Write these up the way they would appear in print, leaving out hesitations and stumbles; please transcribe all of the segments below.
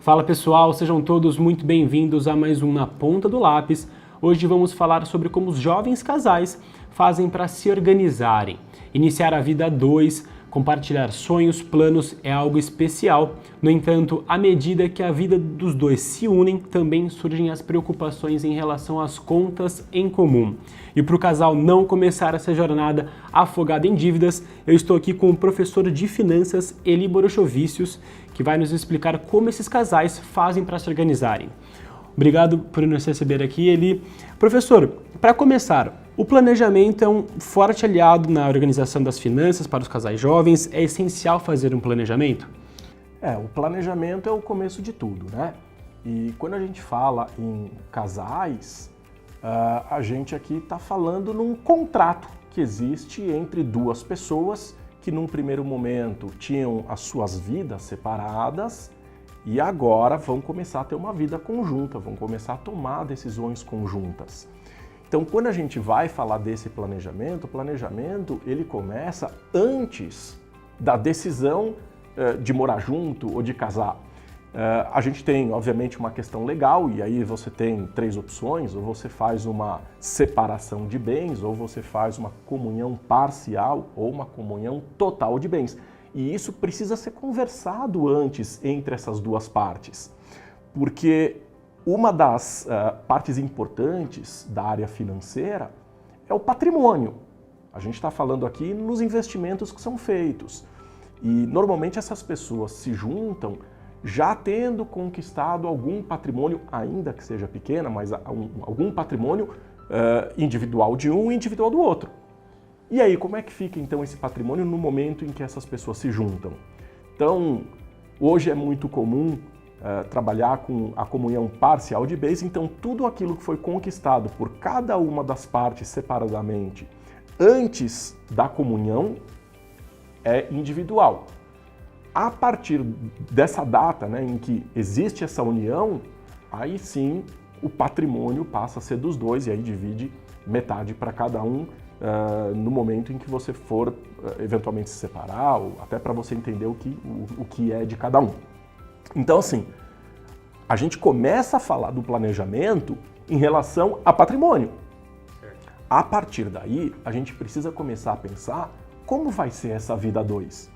Fala pessoal, sejam todos muito bem-vindos a mais um Na Ponta do Lápis. Hoje vamos falar sobre como os jovens casais fazem para se organizarem. Iniciar a vida a dois, compartilhar sonhos, planos é algo especial. No entanto, à medida que a vida dos dois se unem, também surgem as preocupações em relação às contas em comum. E para o casal não começar essa jornada afogado em dívidas, eu estou aqui com o professor de finanças Eli Borochovicius, que vai nos explicar como esses casais fazem para se organizarem. Obrigado por nos receber aqui, Eli. Professor, para começar, o planejamento é um forte aliado na organização das finanças para os casais jovens. É essencial fazer um planejamento? O planejamento é o começo de tudo, né? E quando a gente fala em casais, a gente aqui está falando num contrato que existe entre duas pessoas que num primeiro momento tinham as suas vidas separadas e agora vão começar a ter uma vida conjunta, vão começar a tomar decisões conjuntas. Então, quando a gente vai falar desse planejamento, o planejamento ele começa antes da decisão de morar junto ou de casar. A gente tem, obviamente, uma questão legal e aí você tem três opções: ou você faz uma separação de bens, ou você faz uma comunhão parcial ou uma comunhão total de bens. E isso precisa ser conversado antes entre essas duas partes, porque uma das partes importantes da área financeira é o patrimônio. A gente está falando aqui nos investimentos que são feitos. E normalmente essas pessoas se juntam já tendo conquistado algum patrimônio, ainda que seja pequena, mas algum patrimônio individual de um e individual do outro. E aí, como é que fica então esse patrimônio no momento em que essas pessoas se juntam? Então, hoje é muito comum trabalhar com a comunhão parcial de bens, então tudo aquilo que foi conquistado por cada uma das partes separadamente antes da comunhão é individual. A partir dessa data, né, em que existe essa união, aí sim o patrimônio passa a ser dos dois e aí divide metade para cada um no momento em que você for eventualmente se separar, ou até para você entender o que é de cada um. Então, assim, a gente começa a falar do planejamento em relação a patrimônio. A partir daí, a gente precisa começar a pensar como vai ser essa vida a dois.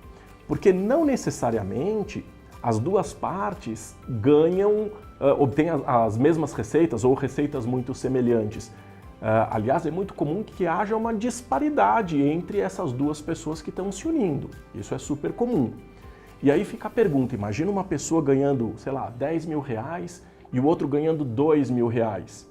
Porque não necessariamente as duas partes obtêm as mesmas receitas ou receitas muito semelhantes. Aliás, é muito comum que haja uma disparidade entre essas duas pessoas que estão se unindo. Isso é super comum. E aí fica a pergunta: imagina uma pessoa ganhando, sei lá, 10 mil reais e o outro ganhando 2 mil reais.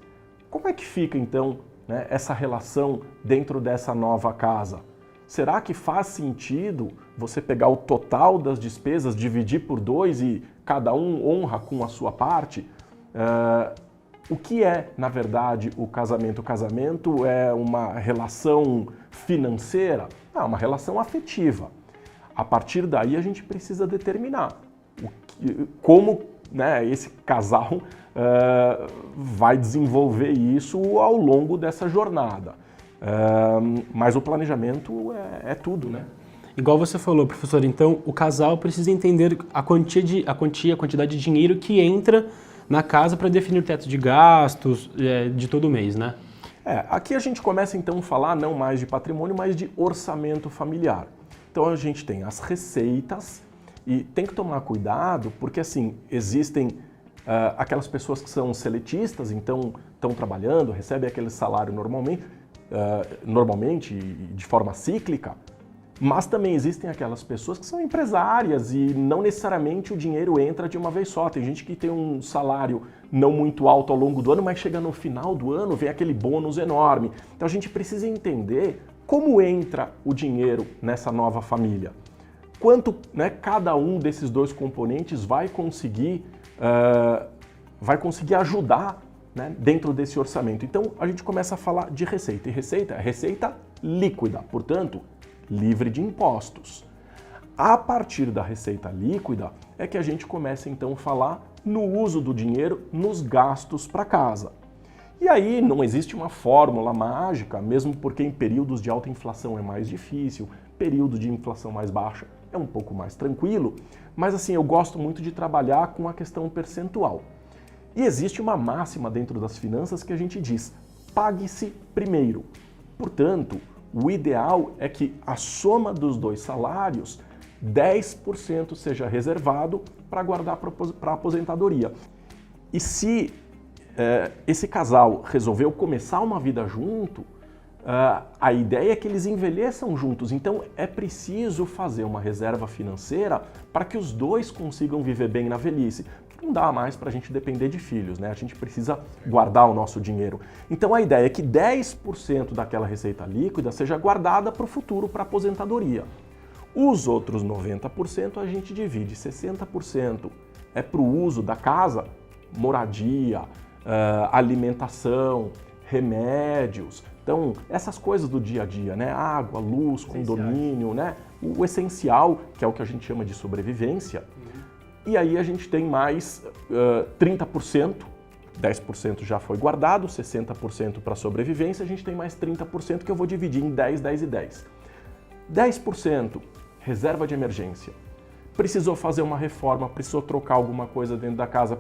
Como é que fica então, né, essa relação dentro dessa nova casa? Será que faz sentido você pegar o total das despesas, dividir por dois e cada um honra com a sua parte? O que é, na verdade, o casamento? O casamento é uma relação financeira? Não, é uma relação afetiva. A partir daí a gente precisa determinar como, né, esse casal vai desenvolver isso ao longo dessa jornada. Mas o planejamento é tudo, né? Igual você falou, professor, então o casal precisa entender a quantidade de dinheiro que entra na casa para definir o teto de gastos de todo mês, né? Aqui a gente começa então a falar não mais de patrimônio, mas de orçamento familiar. Então a gente tem as receitas e tem que tomar cuidado porque assim, existem aquelas pessoas que são seletistas, então estão trabalhando, recebem aquele salário normalmente de forma cíclica, mas também existem aquelas pessoas que são empresárias e não necessariamente o dinheiro entra de uma vez só. Tem gente que tem um salário não muito alto ao longo do ano, mas chega no final do ano, vem aquele bônus enorme. Então a gente precisa entender como entra o dinheiro nessa nova família. Quanto, né, cada um desses dois componentes vai conseguir ajudar, né, dentro desse orçamento. Então a gente começa a falar de receita. E receita é receita líquida, portanto, livre de impostos. A partir da receita líquida é que a gente começa então a falar no uso do dinheiro nos gastos para casa. E aí não existe uma fórmula mágica, mesmo porque em períodos de alta inflação é mais difícil, período de inflação mais baixa é um pouco mais tranquilo, mas assim, eu gosto muito de trabalhar com a questão percentual. E existe uma máxima dentro das finanças que a gente diz, pague-se primeiro. Portanto, o ideal é que a soma dos dois salários, 10% seja reservado para guardar para a aposentadoria. E se esse casal resolveu começar uma vida junto, a ideia é que eles envelheçam juntos. Então é preciso fazer uma reserva financeira para que os dois consigam viver bem na velhice. Não dá mais para a gente depender de filhos, né? A gente precisa guardar o nosso dinheiro. Então a ideia é que 10% daquela receita líquida seja guardada para o futuro, para a aposentadoria. Os outros 90% a gente divide, 60% é para o uso da casa, moradia, alimentação, remédios. Então, essas coisas do dia a dia, né? Água, luz, condomínio, né? O essencial, que é o que a gente chama de sobrevivência. E aí a gente tem mais 30%, 10% já foi guardado, 60% para sobrevivência, a gente tem mais 30% que eu vou dividir em 10, 10 e 10. 10% reserva de emergência. Precisou fazer uma reforma, precisou trocar alguma coisa dentro da casa,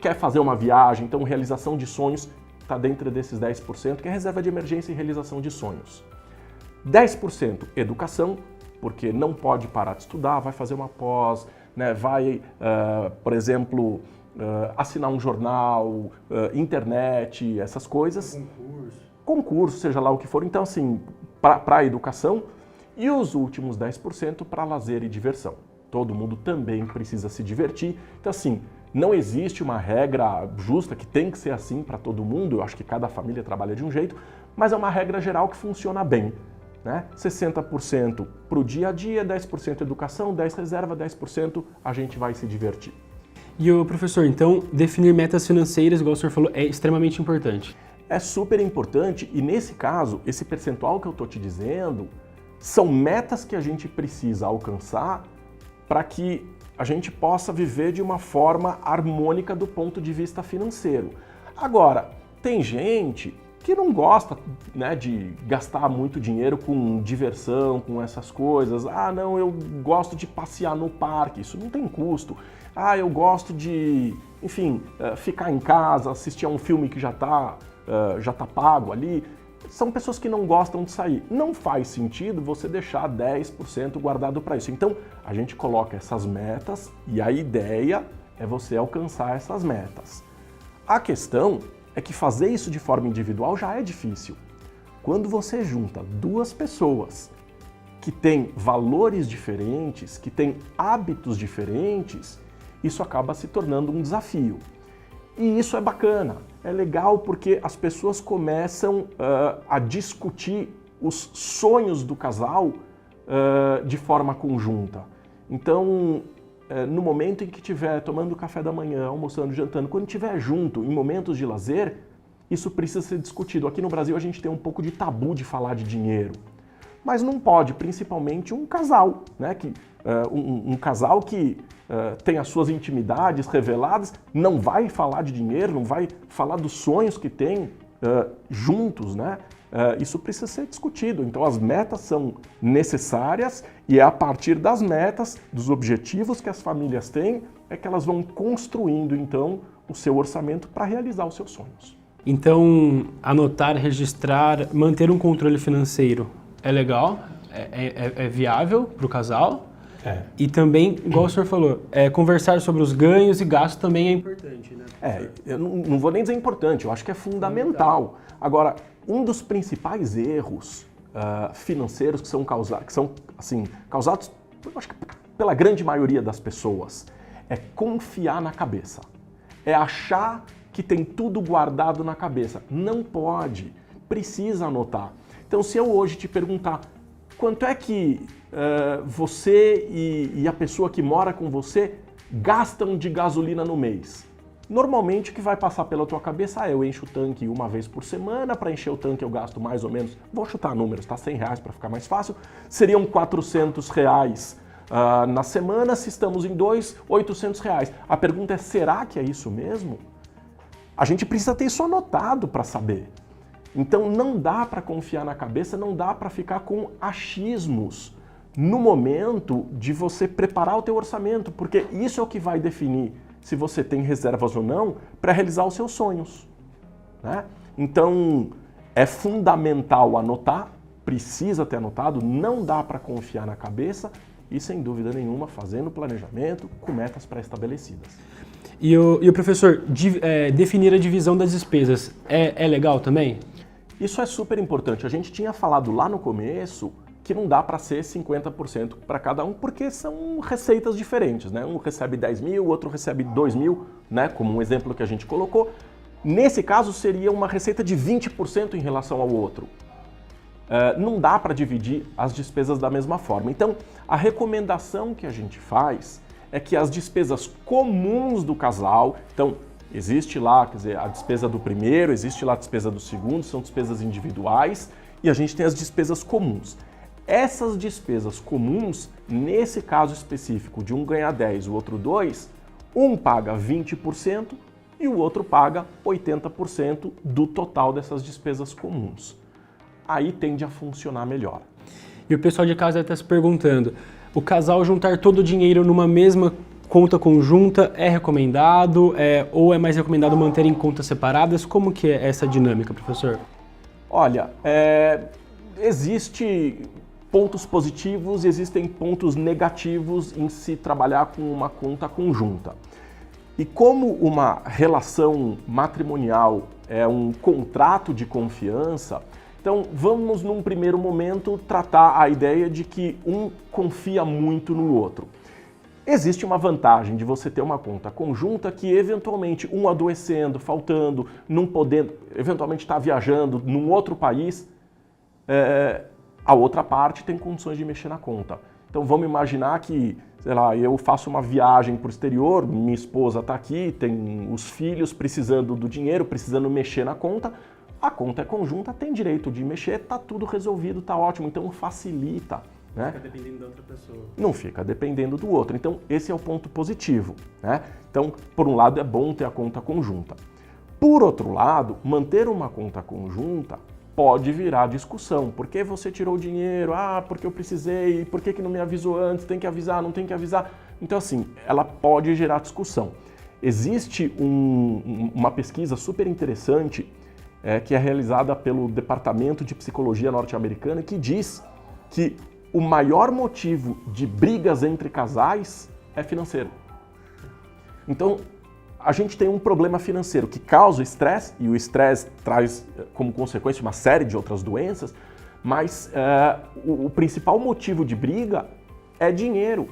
quer fazer uma viagem, então realização de sonhos está dentro desses 10%, que é reserva de emergência e realização de sonhos. 10% educação, porque não pode parar de estudar, vai fazer uma pós, né, vai, por exemplo, assinar um jornal, internet, essas coisas. Concurso, seja lá o que for. Então, assim, para a educação. E os últimos 10% para lazer e diversão. Todo mundo também precisa se divertir. Então, assim, não existe uma regra justa que tem que ser assim para todo mundo. Eu acho que cada família trabalha de um jeito, mas é uma regra geral que funciona bem. Né? 60% para o dia a dia, 10% educação, 10% reserva, 10% a gente vai se divertir. E o professor, então, definir metas financeiras, igual o senhor falou, é extremamente importante. É super importante e nesse caso, esse percentual que eu estou te dizendo, são metas que a gente precisa alcançar para que a gente possa viver de uma forma harmônica do ponto de vista financeiro. Agora, tem gente que não gosta, né, de gastar muito dinheiro com diversão, com essas coisas. Ah, não, eu gosto de passear no parque, isso não tem custo. Ah, eu gosto de, enfim, ficar em casa, assistir a um filme que já tá pago ali. São pessoas que não gostam de sair. Não faz sentido você deixar 10% guardado para isso. Então, a gente coloca essas metas e a ideia é você alcançar essas metas. A questão é que fazer isso de forma individual já é difícil. Quando você junta duas pessoas que têm valores diferentes, que têm hábitos diferentes, isso acaba se tornando um desafio. E isso é bacana, é legal porque as pessoas começam a discutir os sonhos do casal de forma conjunta. Então, no momento em que estiver tomando café da manhã, almoçando, jantando, quando estiver junto, em momentos de lazer, isso precisa ser discutido. Aqui no Brasil a gente tem um pouco de tabu de falar de dinheiro. Mas não pode, principalmente um casal, né? Um casal que tem as suas intimidades reveladas, não vai falar de dinheiro, não vai falar dos sonhos que tem juntos, né? Isso precisa ser discutido. Então as metas são necessárias e é a partir das metas, dos objetivos que as famílias têm, é que elas vão construindo então o seu orçamento para realizar os seus sonhos. Então, anotar, registrar, manter um controle financeiro é legal, é viável para o casal. E também, igual o senhor falou, conversar sobre os ganhos e gastos também é importante, né? Eu não vou nem dizer importante, eu acho que é fundamental. Agora, um dos principais erros financeiros que são causados, eu acho que pela grande maioria das pessoas, é confiar na cabeça. É achar que tem tudo guardado na cabeça. Não pode, precisa anotar. Então, se eu hoje te perguntar quanto é que você e a pessoa que mora com você gastam de gasolina no mês? Normalmente o que vai passar pela tua cabeça eu encho o tanque uma vez por semana, para encher o tanque eu gasto mais ou menos, vou chutar números, tá? R$100 para ficar mais fácil, seriam R$400 na semana, se estamos em dois, R$800. A pergunta é, será que é isso mesmo? A gente precisa ter isso anotado para saber. Então não dá para confiar na cabeça, não dá para ficar com achismos no momento de você preparar o teu orçamento, porque isso é o que vai definir se você tem reservas ou não para realizar os seus sonhos, né? Então, é fundamental anotar, precisa ter anotado, não dá para confiar na cabeça e, sem dúvida nenhuma, fazendo planejamento com metas pré-estabelecidas. E o professor, definir a divisão das despesas é legal também? Isso é super importante. A gente tinha falado lá no começo que não dá para ser 50% para cada um, porque são receitas diferentes, né? Um recebe 10 mil, o outro recebe 2 mil, né? Como um exemplo que a gente colocou. Nesse caso, seria uma receita de 20% em relação ao outro. Não dá para dividir as despesas da mesma forma. Então, a recomendação que a gente faz é que as despesas comuns do casal, então, existe lá, quer dizer, a despesa do primeiro, existe lá a despesa do segundo, são despesas individuais, e a gente tem as despesas comuns. Essas despesas comuns, nesse caso específico de um ganha 10, o outro 2, um paga 20% e o outro paga 80% do total dessas despesas comuns. Aí tende a funcionar melhor. E o pessoal de casa está se perguntando, o casal juntar todo o dinheiro numa mesma conta conjunta é recomendado ou é mais recomendado manter em contas separadas? Como que é essa dinâmica, professor? Olha, existe pontos positivos e existem pontos negativos em se trabalhar com uma conta conjunta. E como uma relação matrimonial é um contrato de confiança, então vamos num primeiro momento tratar a ideia de que um confia muito no outro. Existe uma vantagem de você ter uma conta conjunta que eventualmente um adoecendo, faltando, não podendo, eventualmente está viajando num outro país, a outra parte tem condições de mexer na conta. Então vamos imaginar que, sei lá, eu faço uma viagem para o exterior, minha esposa está aqui, tem os filhos precisando do dinheiro, precisando mexer na conta, a conta é conjunta, tem direito de mexer, está tudo resolvido, está ótimo, então facilita. Né? Fica dependendo da outra pessoa. Não fica dependendo do outro. Então, esse é o ponto positivo. Né? Então, por um lado, é bom ter a conta conjunta. Por outro lado, manter uma conta conjunta pode virar discussão. Por que você tirou o dinheiro? Ah, porque eu precisei. Por que não me avisou antes? Tem que avisar, não tem que avisar? Então, assim, ela pode gerar discussão. Existe uma pesquisa super interessante que é realizada pelo Departamento de Psicologia norte-americana que diz que o maior motivo de brigas entre casais é financeiro. Então, a gente tem um problema financeiro que causa estresse, e o estresse traz como consequência uma série de outras doenças, mas o principal motivo de briga é dinheiro.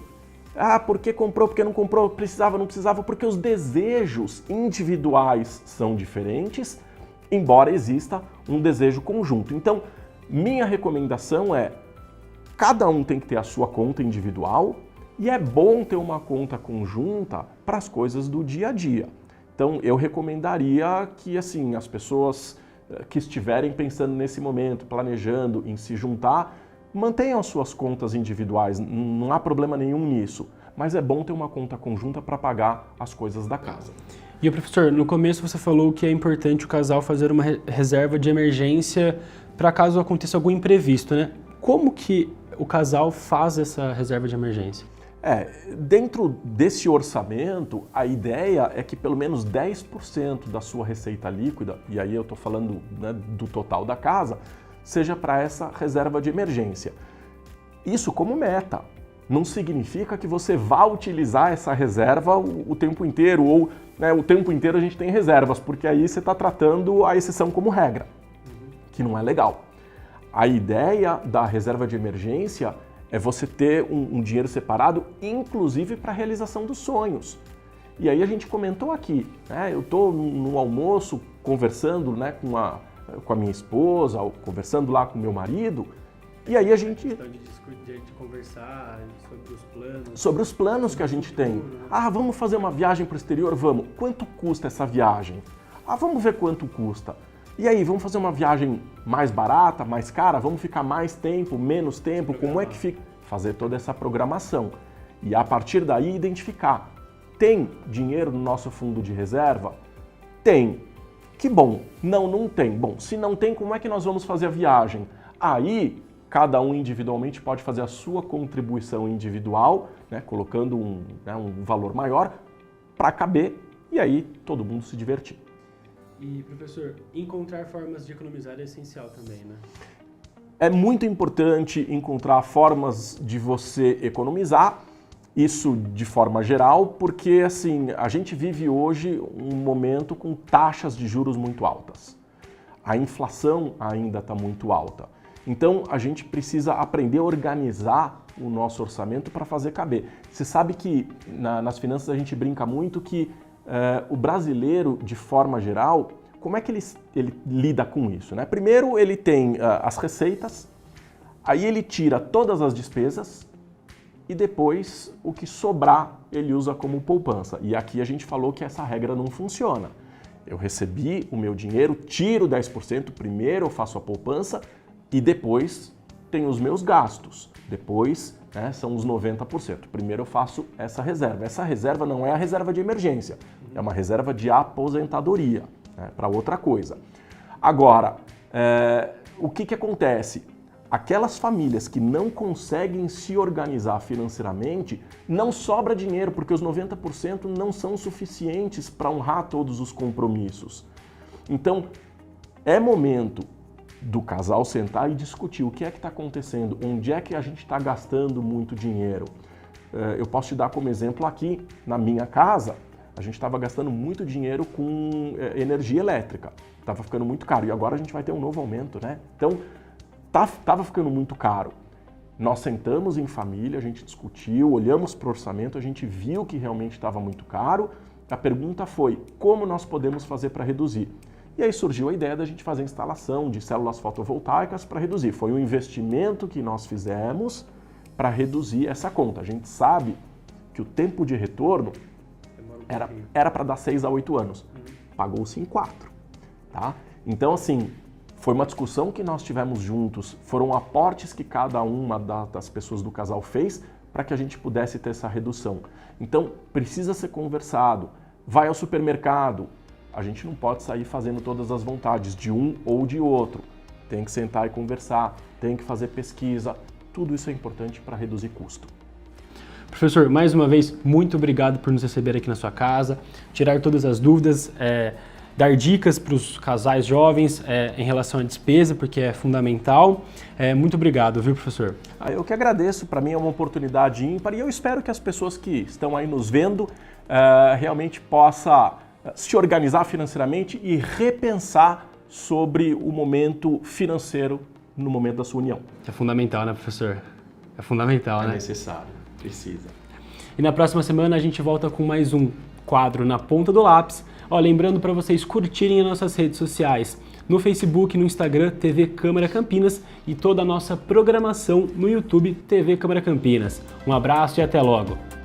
Ah, por que comprou, por que não comprou, precisava, não precisava, porque os desejos individuais são diferentes, embora exista um desejo conjunto. Então, minha recomendação é cada um tem que ter a sua conta individual e é bom ter uma conta conjunta para as coisas do dia a dia. Então, eu recomendaria que assim, as pessoas que estiverem pensando nesse momento, planejando em se juntar, mantenham as suas contas individuais, não há problema nenhum nisso, mas é bom ter uma conta conjunta para pagar as coisas da casa. E, professor, no começo você falou que é importante o casal fazer uma reserva de emergência para caso aconteça algum imprevisto, né? Como que o casal faz essa reserva de emergência? Dentro desse orçamento, a ideia é que pelo menos 10% da sua receita líquida, e aí eu estou falando, né, do total da casa, seja para essa reserva de emergência. Isso como meta. Não significa que você vá utilizar essa reserva o tempo inteiro, ou né, o tempo inteiro a gente tem reservas, porque aí você está tratando a exceção como regra, que não é legal. A ideia da reserva de emergência é você ter um dinheiro separado, inclusive para a realização dos sonhos. E aí a gente comentou aqui, né? Eu estou no almoço conversando, né, com a minha esposa, ou conversando lá com o meu marido, e aí a gente... De conversar sobre os planos que a gente tem. Ah, vamos fazer uma viagem para o exterior? Vamos. Quanto custa essa viagem? Ah, vamos ver quanto custa. E aí, vamos fazer uma viagem mais barata, mais cara? Vamos ficar mais tempo, menos tempo? Como é que fica? Fazer toda essa programação. E a partir daí, identificar. Tem dinheiro no nosso fundo de reserva? Tem. Que bom. Não tem. Bom, se não tem, como é que nós vamos fazer a viagem? Aí, cada um individualmente pode fazer a sua contribuição individual, né, colocando um valor maior para caber e aí todo mundo se divertir. E, professor, encontrar formas de economizar é essencial também, né? É muito importante encontrar formas de você economizar, isso de forma geral, porque assim, a gente vive hoje um momento com taxas de juros muito altas. A inflação ainda está muito alta. Então, a gente precisa aprender a organizar o nosso orçamento para fazer caber. Você sabe que nas finanças a gente brinca muito que o brasileiro, de forma geral, como é que ele lida com isso, né? Primeiro, ele tem as receitas, aí ele tira todas as despesas e depois o que sobrar ele usa como poupança. E aqui a gente falou que essa regra não funciona. Eu recebi o meu dinheiro, tiro 10%, primeiro eu faço a poupança e depois tenho os meus gastos. Depois, né, são os 90%. Primeiro eu faço essa reserva. Essa reserva não é a reserva de emergência, é uma reserva de aposentadoria, né, para outra coisa. Agora, o que acontece? Aquelas famílias que não conseguem se organizar financeiramente, não sobra dinheiro, porque os 90% não são suficientes para honrar todos os compromissos. Então, é momento do casal sentar e discutir o que é que está acontecendo, onde é que a gente está gastando muito dinheiro. Eu posso te dar como exemplo aqui, na minha casa, a gente estava gastando muito dinheiro com energia elétrica, estava ficando muito caro e agora a gente vai ter um novo aumento, né? Então, estava ficando muito caro. Nós sentamos em família, a gente discutiu, olhamos para o orçamento, a gente viu que realmente estava muito caro. A pergunta foi, como nós podemos fazer para reduzir? E aí surgiu a ideia da gente fazer a instalação de células fotovoltaicas para reduzir. Foi um investimento que nós fizemos para reduzir essa conta. A gente sabe que o tempo de retorno era para dar 6 a 8 anos. Pagou-se em 4. Tá? Então, assim, foi uma discussão que nós tivemos juntos, foram aportes que cada uma das pessoas do casal fez para que a gente pudesse ter essa redução. Então, precisa ser conversado. Vai ao supermercado, a gente não pode sair fazendo todas as vontades de um ou de outro. Tem que sentar e conversar, tem que fazer pesquisa. Tudo isso é importante para reduzir custo. Professor, mais uma vez, muito obrigado por nos receber aqui na sua casa, tirar todas as dúvidas, dar dicas para os casais jovens em relação à despesa, porque é fundamental. Muito obrigado, viu, professor? Eu que agradeço, para mim é uma oportunidade ímpar e eu espero que as pessoas que estão aí nos vendo realmente possam se organizar financeiramente e repensar sobre o momento financeiro no momento da sua união. É fundamental, né, professor? É fundamental, né? É necessário, precisa. E na próxima semana a gente volta com mais um quadro na ponta do lápis. Lembrando para vocês curtirem as nossas redes sociais, no Facebook, no Instagram, TV Câmara Campinas e toda a nossa programação no YouTube TV Câmara Campinas. Um abraço e até logo!